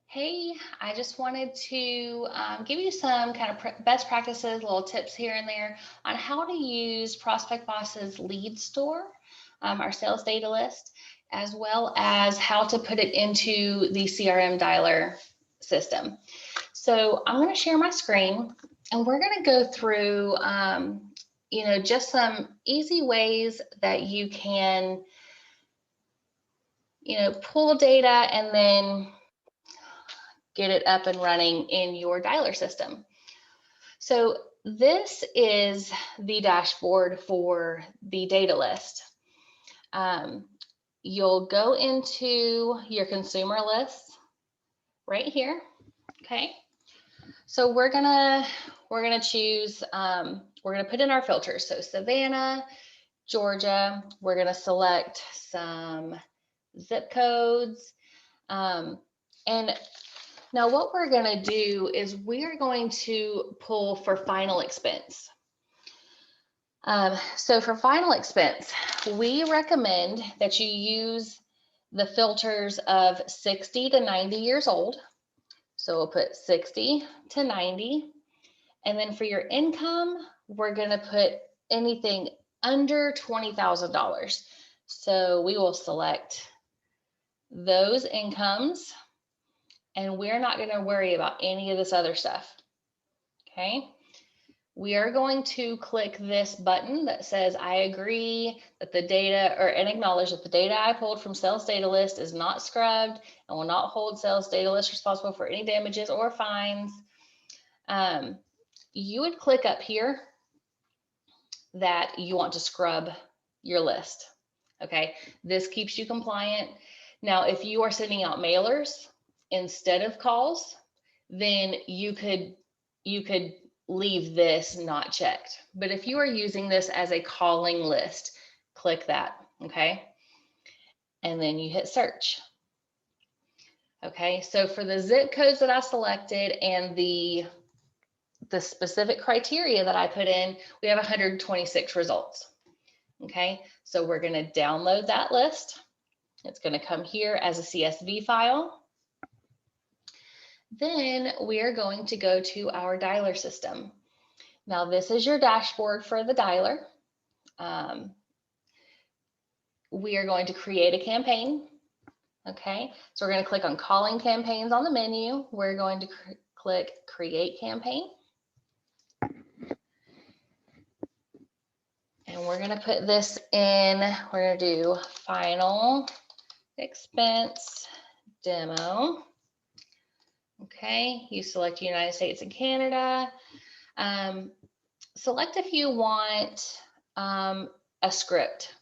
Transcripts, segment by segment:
Hey, I just wanted to give you some kind of best practices, little tips here and there on how to use ProspectBoss's lead store, our sales data list, as well as how to put it into the CRM dialer system. So I'm going to share my screen and we're going to go through, just some easy ways that you can, pull data and then get it up and running in your dialer system. So this is the dashboard for the data list. You'll go into your consumer list right here. Okay. So we're gonna choose, we're gonna put in our filters. So Savannah, Georgia, we're gonna select some zip codes. And now what we're going to do is we are going to pull for final expense. So for final expense, we recommend that you use the filters of 60 to 90 years old. So we'll put 60 to 90. And then for your income, we're going to put anything under $20,000. So we will select those incomes. And we're not going to worry about any of this other stuff. Okay. We are going to click this button that says, I agree that the data and acknowledge that the data I pulled from sales data list is not scrubbed and will not hold sales data list responsible for any damages or fines. You would click up here that you want to scrub your list. Okay. This keeps you compliant. Now, if you are sending out mailers instead of calls, then you could leave this not checked. But if you are using this as a calling list, click that, okay? And then you hit search. Okay, so for the zip codes that I selected and the specific criteria that I put in, we have 126 results. Okay, so we're gonna download that list. It's gonna come here as a CSV file. Then we are going to go to our dialer system. Now this is your dashboard for the dialer. We are going to create a campaign. Okay, so we're going to click on calling campaigns on the menu. We're going to click create campaign. And we're going to put this in, we're going to do final expense demo. Okay, you select United States and Canada. Select if you want a script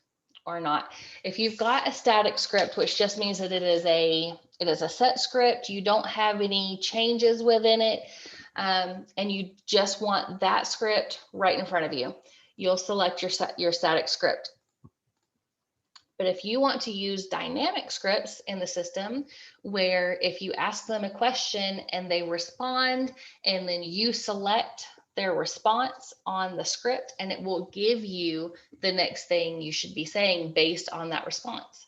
or not. If you've got a static script, which just means that it is a set script, you don't have any changes within it, and you just want that script right in front of you, you'll select your static script. But if you want to use dynamic scripts in the system, where if you ask them a question and they respond, and then you select their response on the script, and it will give you the next thing you should be saying based on that response.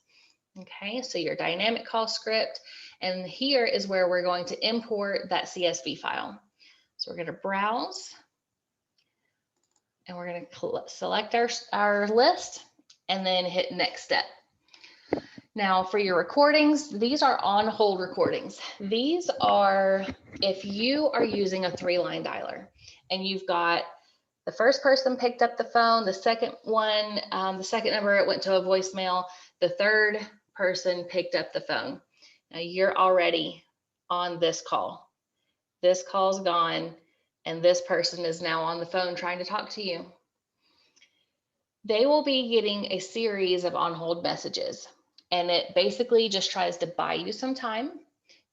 Okay, so your dynamic call script, and here is where we're going to import that CSV file. So we're going to browse, and we're going to select our list, and then hit next step. Now for your recordings, these are on hold recordings. These are if you are using a 3-line dialer and you've got the first person picked up the phone, the second one, the second number, it went to a voicemail, the third person picked up the phone. Now you're already on this call. This call's gone and this person is now on the phone trying to talk to you. They will be getting a series of on-hold messages, and it basically just tries to buy you some time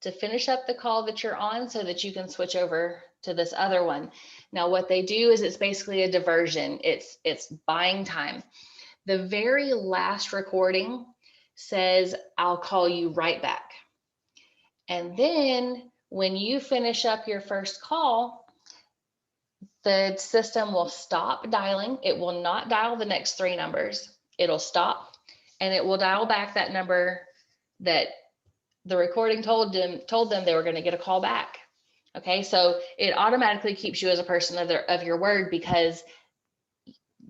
to finish up the call that you're on so that you can switch over to this other one. Now, what they do is it's basically a diversion. It's buying time. The very last recording says, I'll call you right back. And then when you finish up your first call, the system will stop dialing. It will not dial the next 3 numbers. It'll stop and it will dial back that number that the recording told them they were going to get a call back. Okay, so it automatically keeps you as a person of your word, because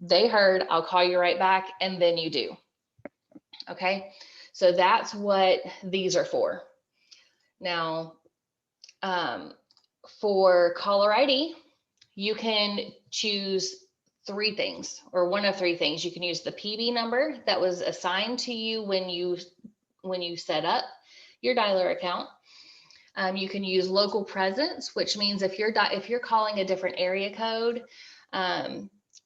they heard, I'll call you right back, and then you do. Okay, so that's what these are for. Now, for caller ID, you can choose 3 things, or one of 3 things. You can use the PB number that was assigned to you when you set up your dialer account. You can use local presence, which means if you're calling a different area code,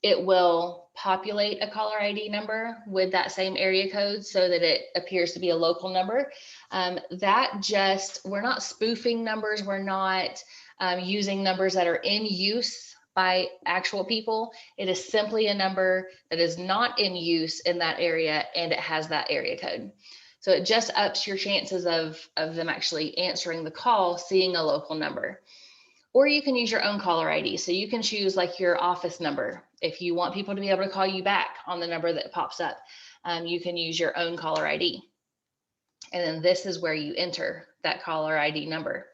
it will populate a caller ID number with that same area code so that it appears to be a local number. We're not spoofing numbers. We're not using numbers that are in use by actual people. It is simply a number that is not in use in that area, and it has that area code. So it just ups your chances of them actually answering the call, seeing a local number. Or you can use your own caller ID. So you can choose like your office number. If you want people to be able to call you back on the number that pops up, you can use your own caller ID. And then this is where you enter that caller ID number.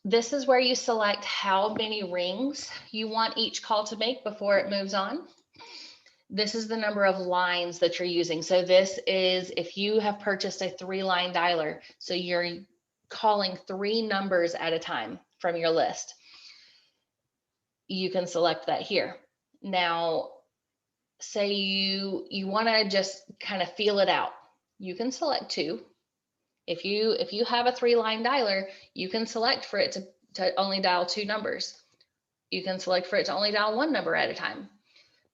This is where you select how many rings you want each call to make before it moves on. This is the number of lines that you're using. So this is if you have purchased a 3-line dialer, so you're calling 3 numbers at a time from your list. You can select that here. Now, say you want to just kind of feel it out. You can select 2. If you have a 3-line dialer, you can select for it to only dial 2 numbers. You can select for it to only dial 1 number at a time.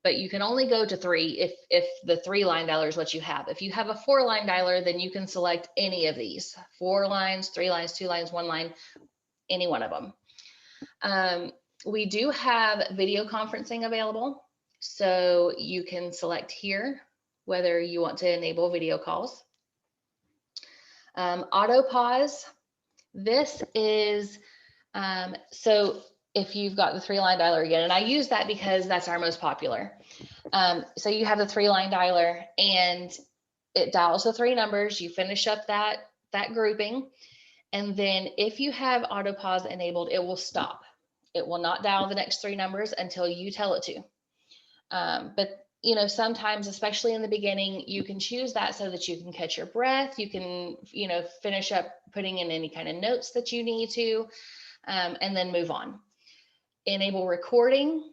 But you can only go to 3 if the 3-line dialer is what you have. If you have a 4-line dialer, then you can select any of these: 4 lines, 3 lines, 2 lines, 1 line, any one of them. We do have video conferencing available. So you can select here whether you want to enable video calls. Auto pause. This is, so if you've got the 3-line dialer again, and I use that because that's our most popular. So you have the 3-line dialer and it dials the 3 numbers. You finish up that grouping. And then if you have auto pause enabled, it will stop. It will not dial the next 3 numbers until you tell it to. But sometimes, especially in the beginning, you can choose that so that you can catch your breath. You can, finish up putting in any kind of notes that you need to, and then move on. Enable recording.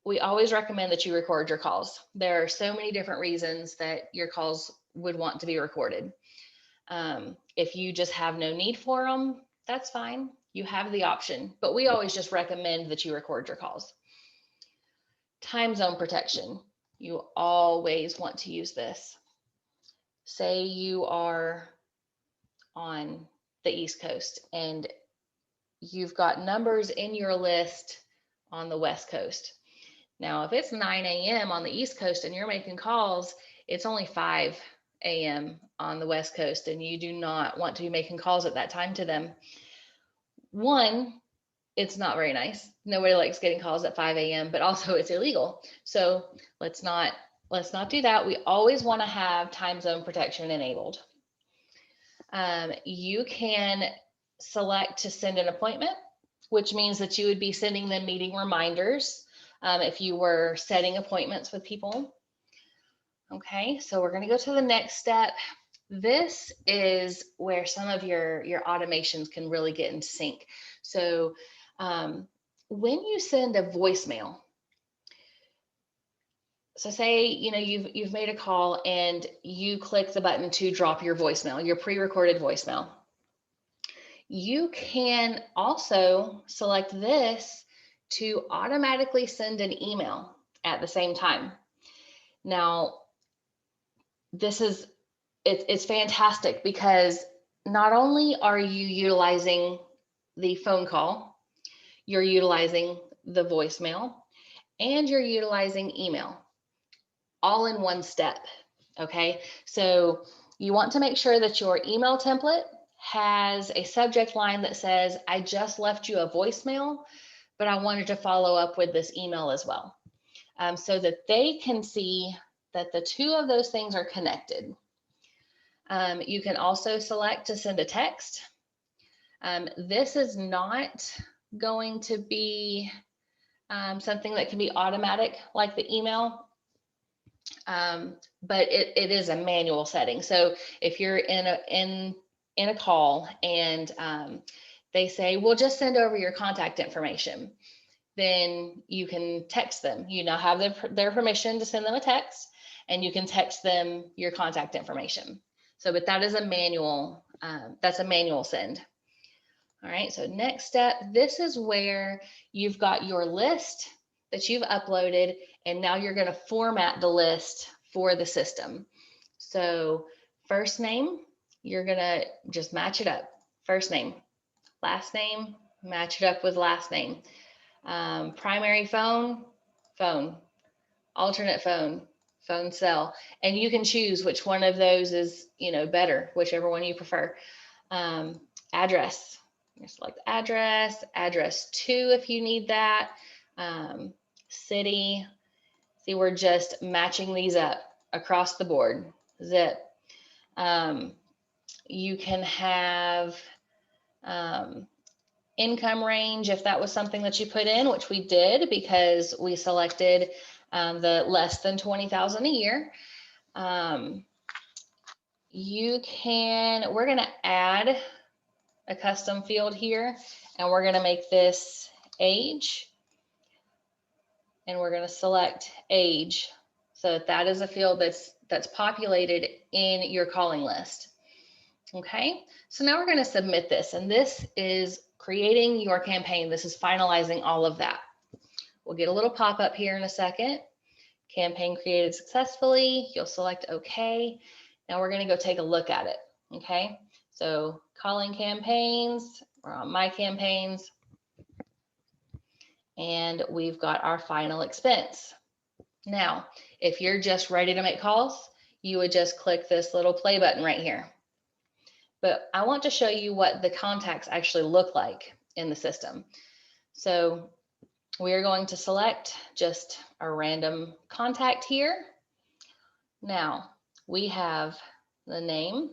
We always recommend that you record your calls. There are so many different reasons that your calls would want to be recorded. If you just have no need for them, that's fine. You have the option, but we always just recommend that you record your calls. Time zone protection. You always want to use this. Say you are on the East Coast and you've got numbers in your list on the West Coast. Now, if it's 9 a.m. on the East Coast and you're making calls, it's only 5 a.m. on the West Coast, and you do not want to be making calls at that time to them. One, it's not very nice. Nobody likes getting calls at 5 a.m., but also it's illegal. So let's not do that. We always want to have time zone protection enabled. You can select to send an appointment, which means that you would be sending them meeting reminders if you were setting appointments with people. Okay, so we're going to go to the next step. This is where some of your automations can really get in sync. So when you send a voicemail, so say you've made a call and you click the button to drop your voicemail, your pre-recorded voicemail. You can also select this to automatically send an email at the same time. Now, it's fantastic because not only are you utilizing the phone call, you're utilizing the voicemail, and you're utilizing email all in one step. Okay, so you want to make sure that your email template has a subject line that says, I just left you a voicemail, but I wanted to follow up with this email as well. So that they can see that the two of those things are connected. You can also select to send a text. This is not going to be something that can be automatic like the email, but it is a manual setting. So if you're in a call and they say, well, just send over your contact information, then you can text them. You now have their permission to send them a text, and you can text them your contact information. So, but that is a manual, that's a manual send. All right, so next step, this is where you've got your list that you've uploaded, and now you're gonna format the list for the system. So first name, you're gonna just match it up. First name, last name, match it up with last name. Primary phone, phone, alternate phone, phone cell, and you can choose which one of those is, better, whichever one you prefer. Address, you select address, address 2 if you need that. City, see, we're just matching these up across the board. Zip. You can have income range if that was something that you put in, which we did because we selected the less than 20,000 a year. We're gonna add a custom field here, and we're gonna make this age, and we're gonna select age. So that is a field that's populated in your calling list. Okay, so now we're gonna submit this, and this is creating your campaign. This is finalizing all of that. We'll get a little pop-up here in a second. Campaign created successfully. You'll select OK. Now we're going to go take a look at it. Okay, so calling campaigns, we're on my campaigns, and we've got our final expense. Now, if you're just ready to make calls, you would just click this little play button right here. But I want to show you what the contacts actually look like in the system. So we are going to select just a random contact here. Now we have the name,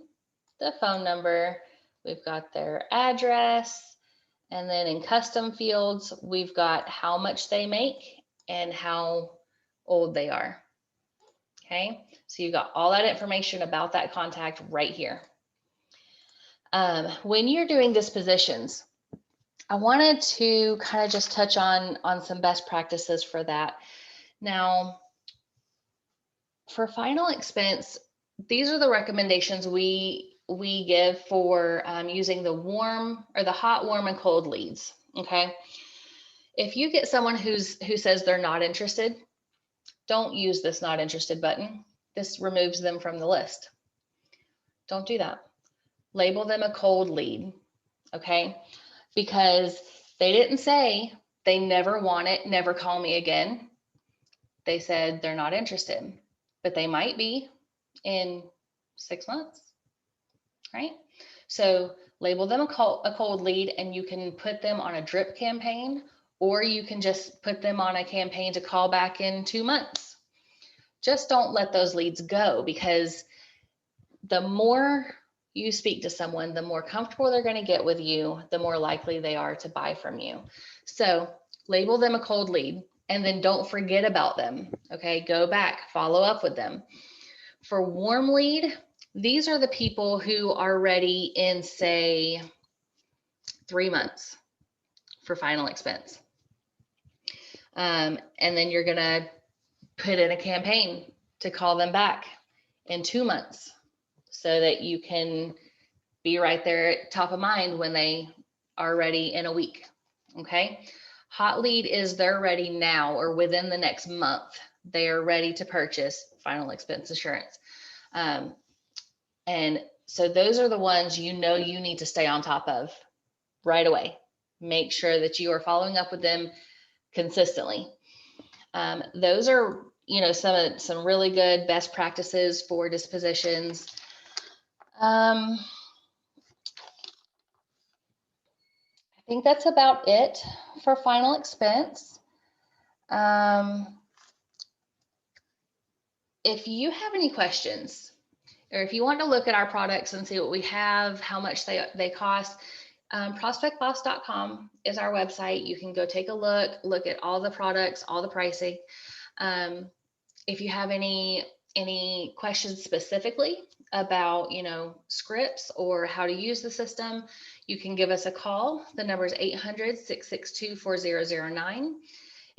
the phone number, we've got their address, and then in custom fields, we've got how much they make and how old they are. Okay, so you've got all that information about that contact right here. When you're doing dispositions, I wanted to kind of just touch on some best practices for that. Now, for final expense, these are the recommendations we give for using the hot, warm, and cold leads. Okay, if you get someone who says they're not interested, don't use this not interested button. This removes them from the list. Don't do that. Label them a cold lead, okay? Because they didn't say they never want it, never call me again. They said they're not interested, but they might be in 6 months, right? So label them a cold lead, and you can put them on a drip campaign, or you can just put them on a campaign to call back in 2 months. Just don't let those leads go, because the more you speak to someone, the more comfortable they're going to get with you, the more likely they are to buy from you. So label them a cold lead, and then don't forget about them. Okay, go back, follow up with them. For warm lead, these are the people who are ready in, say, 3 months for final expense. And then you're going to put in a campaign to call them back in 2 months, so that you can be right there at top of mind when they are ready in a week. Okay, hot lead is they're ready now, or within the next month they are ready to purchase final expense assurance. And so those are the ones you need to stay on top of right away. Make sure that you are following up with them consistently. Those are some really good best practices for dispositions. think that's about it for final expense. If you have any questions, or if you want to look at our products and see what we have, how much they cost, ProspectBoss.com is our website. You can go take a look at all the products, all the pricing. If you have any questions specifically about, scripts or how to use the system, you can give us a call. The number is 800-662-4009.